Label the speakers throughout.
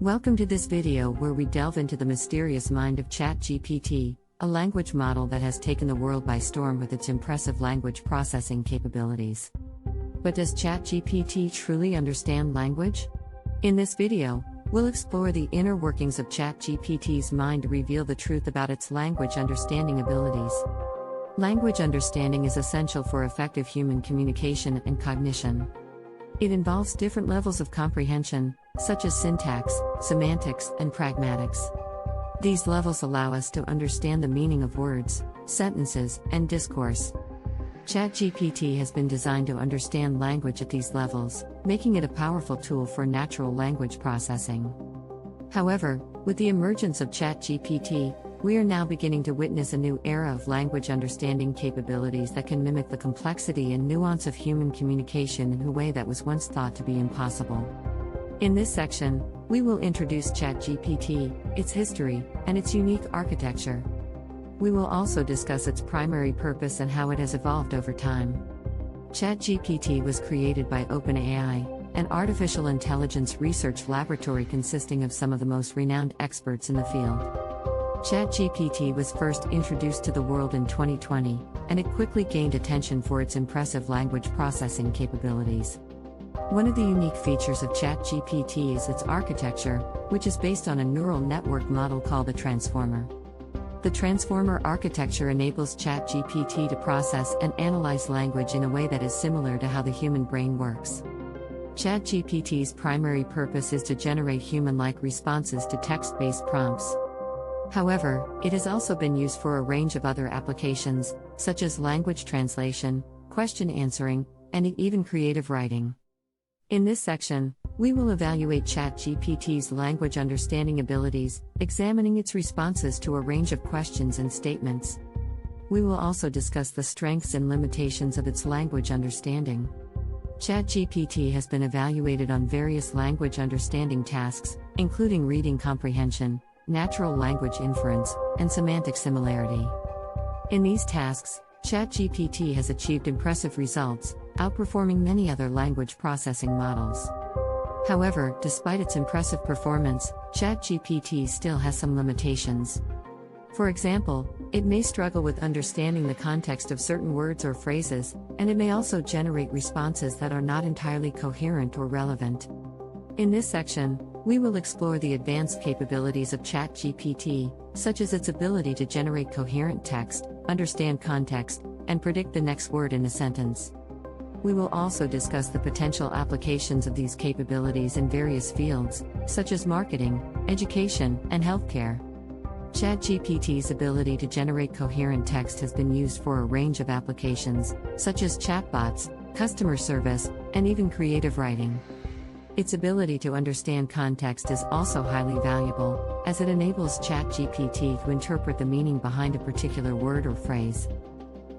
Speaker 1: Welcome to this video where we delve into the mysterious mind of ChatGPT, a language model that has taken the world by storm with its impressive language processing capabilities. But does ChatGPT truly understand language? In this video, we'll explore the inner workings of ChatGPT's mind to reveal the truth about its language understanding abilities. Language understanding is essential for effective human communication and cognition. It involves different levels of comprehension, such as syntax, semantics, and pragmatics. These levels allow us to understand the meaning of words, sentences, and discourse. ChatGPT has been designed to understand language at these levels, making it a powerful tool for natural language processing. However, with the emergence of ChatGPT, we are now beginning to witness a new era of language understanding capabilities that can mimic the complexity and nuance of human communication in a way that was once thought to be impossible. In this section, we will introduce ChatGPT, its history, and its unique architecture. We will also discuss its primary purpose and how it has evolved over time. ChatGPT was created by OpenAI, an artificial intelligence research laboratory consisting of some of the most renowned experts in the field. ChatGPT was first introduced to the world in 2020, and it quickly gained attention for its impressive language processing capabilities. One of the unique features of ChatGPT is its architecture, which is based on a neural network model called a transformer. The transformer architecture enables ChatGPT to process and analyze language in a way that is similar to how the human brain works. ChatGPT's primary purpose is to generate human-like responses to text-based prompts. However, it has also been used for a range of other applications, such as language translation, question answering, and even creative writing. In this section, we will evaluate ChatGPT's language understanding abilities, examining its responses to a range of questions and statements. We will also discuss the strengths and limitations of its language understanding. ChatGPT has been evaluated on various language understanding tasks, including reading comprehension, natural language inference, and semantic similarity. In these tasks, ChatGPT has achieved impressive results, outperforming many other language processing models. However, despite its impressive performance, ChatGPT still has some limitations. For example, it may struggle with understanding the context of certain words or phrases, and it may also generate responses that are not entirely coherent or relevant. In this section, we will explore the advanced capabilities of ChatGPT, such as its ability to generate coherent text, understand context, and predict the next word in a sentence. We will also discuss the potential applications of these capabilities in various fields, such as marketing, education, and healthcare. ChatGPT's ability to generate coherent text has been used for a range of applications, such as chatbots, customer service, and even creative writing. Its ability to understand context is also highly valuable, as it enables ChatGPT to interpret the meaning behind a particular word or phrase.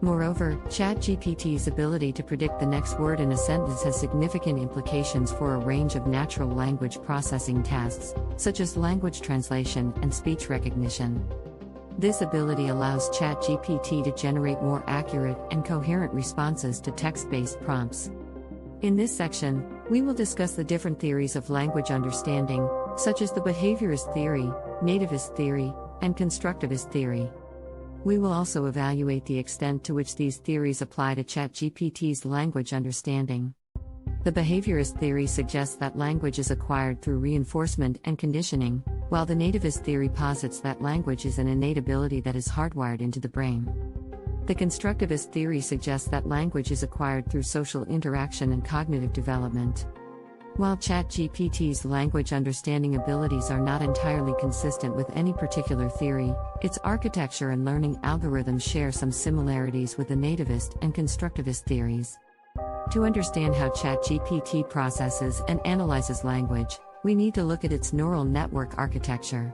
Speaker 1: Moreover, ChatGPT's ability to predict the next word in a sentence has significant implications for a range of natural language processing tasks, such as language translation and speech recognition. This ability allows ChatGPT to generate more accurate and coherent responses to text-based prompts. In this section, we will discuss the different theories of language understanding, such as the behaviorist theory, nativist theory, and constructivist theory. We will also evaluate the extent to which these theories apply to ChatGPT's language understanding. The behaviorist theory suggests that language is acquired through reinforcement and conditioning, while the nativist theory posits that language is an innate ability that is hardwired into the brain. The constructivist theory suggests that language is acquired through social interaction and cognitive development. While ChatGPT's language understanding abilities are not entirely consistent with any particular theory, its architecture and learning algorithms share some similarities with the nativist and constructivist theories. To understand how ChatGPT processes and analyzes language, we need to look at its neural network architecture.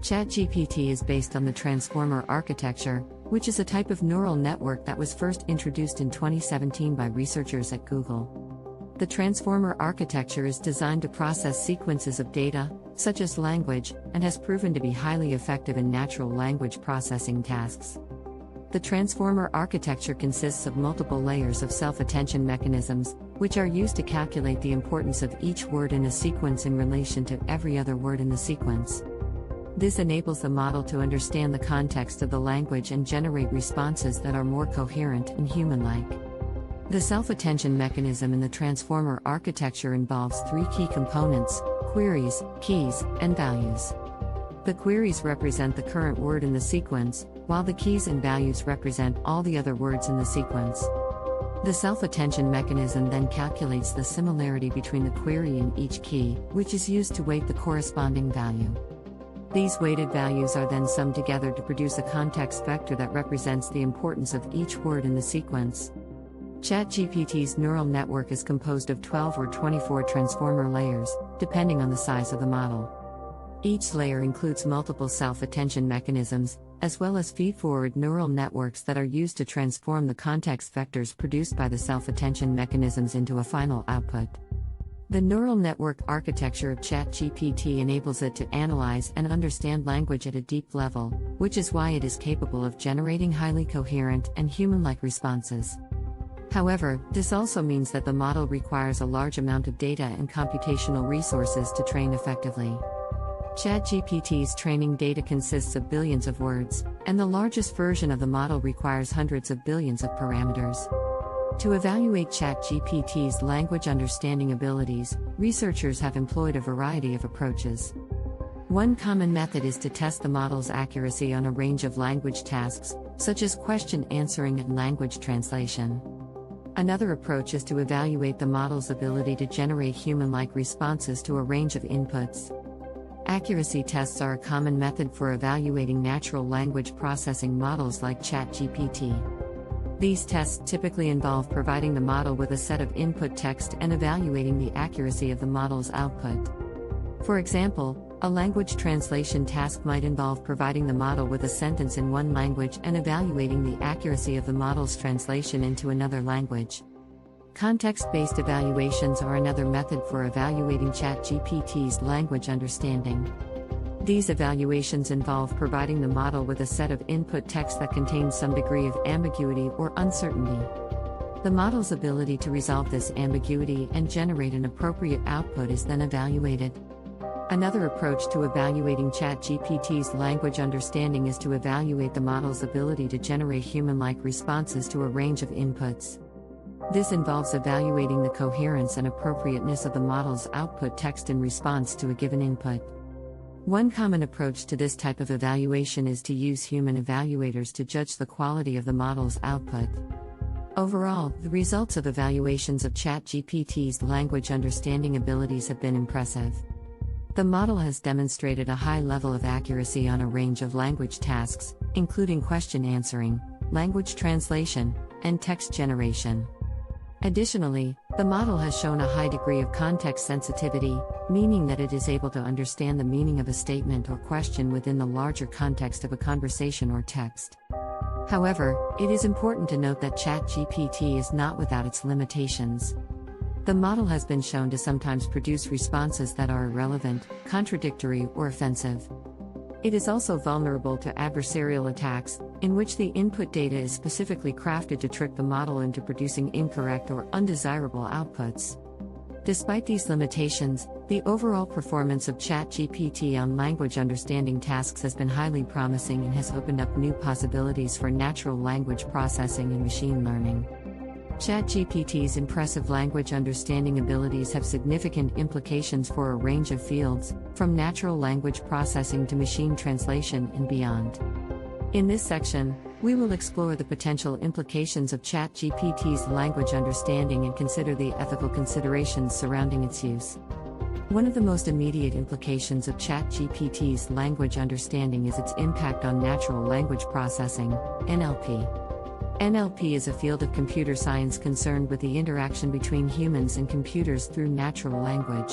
Speaker 1: ChatGPT is based on the transformer architecture, which is a type of neural network that was first introduced in 2017 by researchers at Google. The transformer architecture is designed to process sequences of data, such as language, and has proven to be highly effective in natural language processing tasks. The transformer architecture consists of multiple layers of self-attention mechanisms, which are used to calculate the importance of each word in a sequence in relation to every other word in the sequence. This enables the model to understand the context of the language and generate responses that are more coherent and human-like. The self-attention mechanism in the transformer architecture involves three key components: queries, keys, and values. The queries represent the current word in the sequence, while the keys and values represent all the other words in the sequence. The self-attention mechanism then calculates the similarity between the query and each key, which is used to weight the corresponding value. These weighted values are then summed together to produce a context vector that represents the importance of each word in the sequence. ChatGPT's neural network is composed of 12 or 24 transformer layers, depending on the size of the model. Each layer includes multiple self-attention mechanisms, as well as feed-forward neural networks that are used to transform the context vectors produced by the self-attention mechanisms into a final output. The neural network architecture of ChatGPT enables it to analyze and understand language at a deep level, which is why it is capable of generating highly coherent and human-like responses. However, this also means that the model requires a large amount of data and computational resources to train effectively. ChatGPT's training data consists of billions of words, and the largest version of the model requires hundreds of billions of parameters. To evaluate ChatGPT's language understanding abilities, researchers have employed a variety of approaches. One common method is to test the model's accuracy on a range of language tasks, such as question answering and language translation. Another approach is to evaluate the model's ability to generate human-like responses to a range of inputs. Accuracy tests are a common method for evaluating natural language processing models like ChatGPT. These tests typically involve providing the model with a set of input text and evaluating the accuracy of the model's output. For example, a language translation task might involve providing the model with a sentence in one language and evaluating the accuracy of the model's translation into another language. Context-based evaluations are another method for evaluating ChatGPT's language understanding. These evaluations involve providing the model with a set of input text that contains some degree of ambiguity or uncertainty. The model's ability to resolve this ambiguity and generate an appropriate output is then evaluated. Another approach to evaluating ChatGPT's language understanding is to evaluate the model's ability to generate human-like responses to a range of inputs. This involves evaluating the coherence and appropriateness of the model's output text in response to a given input. One common approach to this type of evaluation is to use human evaluators to judge the quality of the model's output. Overall, the results of evaluations of ChatGPT's language understanding abilities have been impressive. The model has demonstrated a high level of accuracy on a range of language tasks, including question answering, language translation, and text generation. Additionally, the model has shown a high degree of context sensitivity, meaning that it is able to understand the meaning of a statement or question within the larger context of a conversation or text. However, it is important to note that ChatGPT is not without its limitations. The model has been shown to sometimes produce responses that are irrelevant, contradictory, or offensive. It is also vulnerable to adversarial attacks, in which the input data is specifically crafted to trick the model into producing incorrect or undesirable outputs. Despite these limitations, the overall performance of ChatGPT on language understanding tasks has been highly promising and has opened up new possibilities for natural language processing and machine learning. ChatGPT's impressive language understanding abilities have significant implications for a range of fields, from natural language processing to machine translation and beyond. In this section, we will explore the potential implications of ChatGPT's language understanding and consider the ethical considerations surrounding its use. One of the most immediate implications of ChatGPT's language understanding is its impact on natural language processing, NLP. NLP is a field of computer science concerned with the interaction between humans and computers through natural language.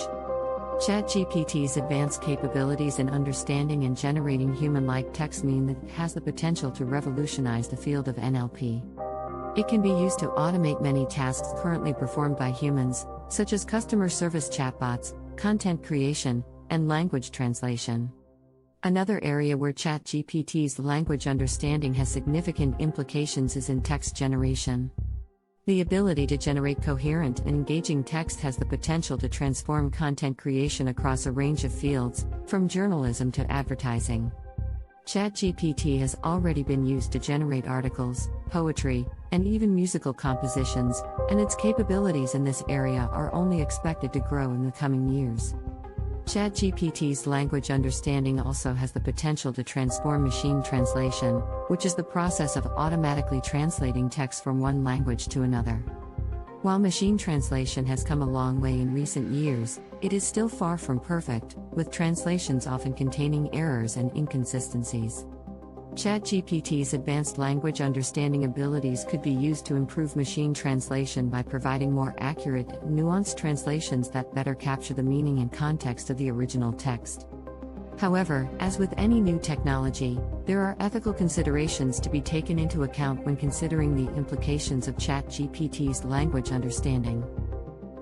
Speaker 1: ChatGPT's advanced capabilities in understanding and generating human-like text mean that it has the potential to revolutionize the field of NLP. It can be used to automate many tasks currently performed by humans, such as customer service chatbots, content creation, and language translation. Another area where ChatGPT's language understanding has significant implications is in text generation. The ability to generate coherent and engaging text has the potential to transform content creation across a range of fields, from journalism to advertising. ChatGPT has already been used to generate articles, poetry, and even musical compositions, and its capabilities in this area are only expected to grow in the coming years. ChatGPT's language understanding also has the potential to transform machine translation, which is the process of automatically translating text from one language to another. While machine translation has come a long way in recent years, it is still far from perfect, with translations often containing errors and inconsistencies. ChatGPT's advanced language understanding abilities could be used to improve machine translation by providing more accurate, nuanced translations that better capture the meaning and context of the original text. However, as with any new technology, there are ethical considerations to be taken into account when considering the implications of ChatGPT's language understanding.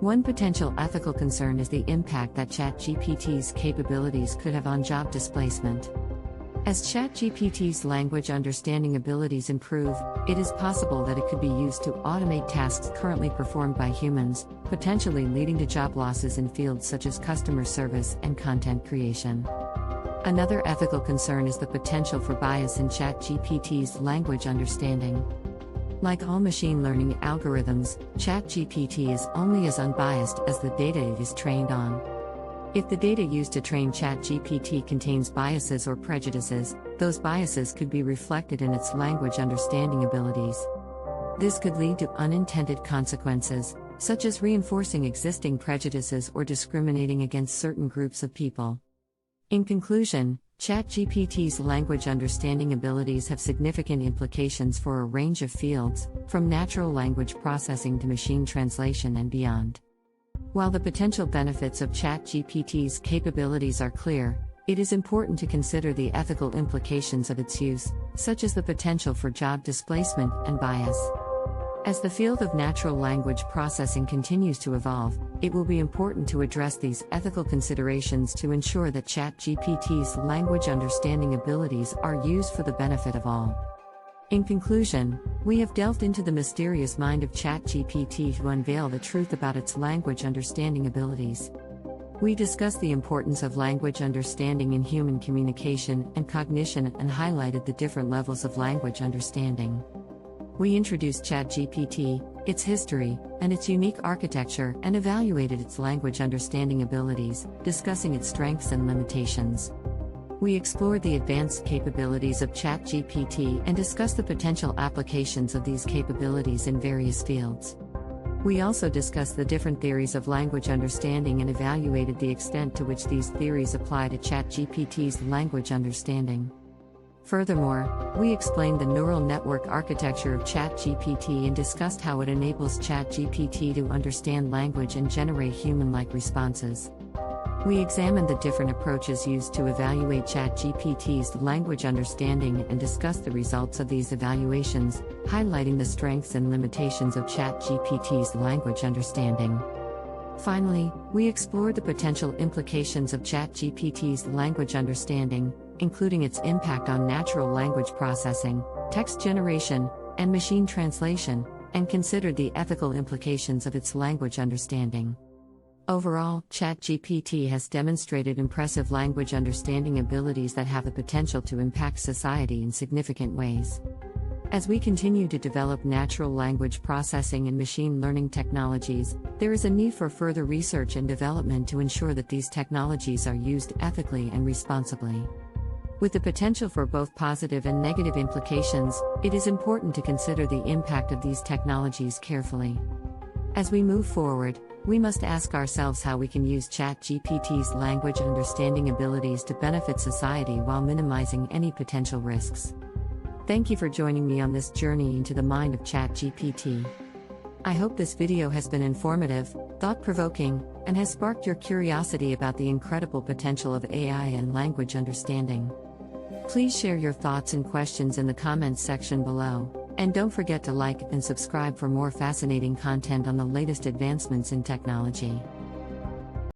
Speaker 1: One potential ethical concern is the impact that ChatGPT's capabilities could have on job displacement. As ChatGPT's language understanding abilities improve, it is possible that it could be used to automate tasks currently performed by humans, potentially leading to job losses in fields such as customer service and content creation. Another ethical concern is the potential for bias in ChatGPT's language understanding. Like all machine learning algorithms, ChatGPT is only as unbiased as the data it is trained on. If the data used to train ChatGPT contains biases or prejudices, those biases could be reflected in its language understanding abilities. This could lead to unintended consequences, such as reinforcing existing prejudices or discriminating against certain groups of people. In conclusion, ChatGPT's language understanding abilities have significant implications for a range of fields, from natural language processing to machine translation and beyond. While the potential benefits of ChatGPT's capabilities are clear, it is important to consider the ethical implications of its use, such as the potential for job displacement and bias. As the field of natural language processing continues to evolve, it will be important to address these ethical considerations to ensure that ChatGPT's language understanding abilities are used for the benefit of all. In conclusion, we have delved into the mysterious mind of ChatGPT to unveil the truth about its language understanding abilities. We discussed the importance of language understanding in human communication and cognition and highlighted the different levels of language understanding. We introduced ChatGPT, its history, and its unique architecture, and evaluated its language understanding abilities, discussing its strengths and limitations. We explored the advanced capabilities of ChatGPT and discussed the potential applications of these capabilities in various fields. We also discussed the different theories of language understanding and evaluated the extent to which these theories apply to ChatGPT's language understanding. Furthermore, we explained the neural network architecture of ChatGPT and discussed how it enables ChatGPT to understand language and generate human-like responses. We examined the different approaches used to evaluate ChatGPT's language understanding and discussed the results of these evaluations, highlighting the strengths and limitations of ChatGPT's language understanding. Finally, we explored the potential implications of ChatGPT's language understanding, including its impact on natural language processing, text generation, and machine translation, and considered the ethical implications of its language understanding. Overall, ChatGPT has demonstrated impressive language understanding abilities that have the potential to impact society in significant ways. As we continue to develop natural language processing and machine learning technologies, there is a need for further research and development to ensure that these technologies are used ethically and responsibly. With the potential for both positive and negative implications, it is important to consider the impact of these technologies carefully. As we move forward, we must ask ourselves how we can use ChatGPT's language understanding abilities to benefit society while minimizing any potential risks. Thank you for joining me on this journey into the mind of ChatGPT. I hope this video has been informative, thought-provoking, and has sparked your curiosity about the incredible potential of AI and language understanding. Please share your thoughts and questions in the comments section below. And don't forget to like and subscribe for more fascinating content on the latest advancements in technology.